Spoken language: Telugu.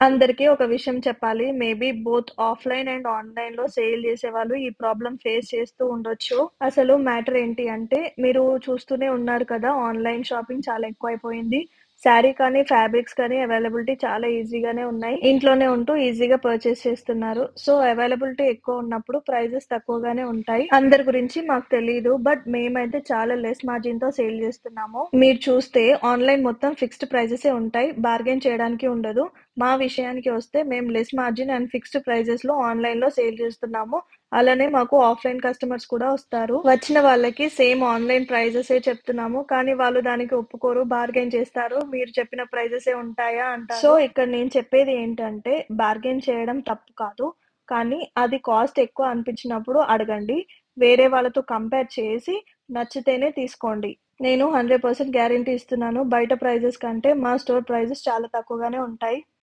అందరికీ ఒక విషయం చెప్పాలి. మేబీ బోత్ ఆఫ్‌లైన్ అండ్ ఆన్‌లైన్‌లో సేల్ చేసేవాళ్ళు ఈ ప్రాబ్లమ్ ఫేస్ చేస్తూ ఉండొచ్చు. అసలు మ్యాటర్ ఏంటి అంటే, మీరు చూస్తూనే ఉన్నారు కదా! ఆన్‌లైన్ షాపింగ్ చాలా ఎక్కువైపోయింది. శారీ కానీ, ఫ్యాబ్రిక్స్ కానీ అవైలబిలిటీ చాలా ఈజీగానే ఉన్నాయి. ఇంట్లోనే ఉంటూ ఈజీగా పర్చేస్ చేస్తున్నారు. సో, అవైలబిలిటీ ఎక్కువ ఉన్నప్పుడు ప్రైజెస్ తక్కువగానే ఉంటాయి. అందరి గురించి మాకు తెలీదు. బట్ మేమైతే చాలా లెస్ మార్జిన్‌తో సేల్ చేస్తున్నాము. మీరు చూస్తే ఆన్‌లైన్ మొత్తం ఫిక్స్డ్ ప్రైజెసే ఉంటాయి. బార్గెయిన్ చేయడానికి ఉండదు. మా విషయానికి వస్తే మేము లెస్ మార్జిన్ అండ్ ఫిక్స్డ్ ప్రైజెస్‌లో ఆన్‌లైన్‌లో సేల్ చేస్తున్నాము. అలానే మాకు ఆఫ్‌లైన్ కస్టమర్స్ కూడా వస్తారు. వచ్చిన వాళ్ళకి సేమ్ ఆన్‌లైన్ ప్రైజెసే చెప్తున్నాము. కానీ వాళ్ళు దానికి ఒప్పుకోరు. బార్గెయిన్ చేస్తారు. మీరు చెప్పిన ప్రైజెసే ఉంటాయా అంటారు. సో, ఇక్కడ నేను చెప్పేది ఏంటంటే బార్గెయిన్ చేయడం తప్పు కాదు. కానీ అది కాస్ట్ ఎక్కువ అనిపించినప్పుడు అడగండి. వేరే వాళ్ళతో కంపేర్ చేసి నచ్చితేనే తీసుకోండి. నేను 100% గ్యారంటీ ఇస్తున్నాను. బయట ప్రైజెస్ కంటే మా స్టోర్ ప్రైజెస్ చాలా తక్కువగానే ఉంటాయి.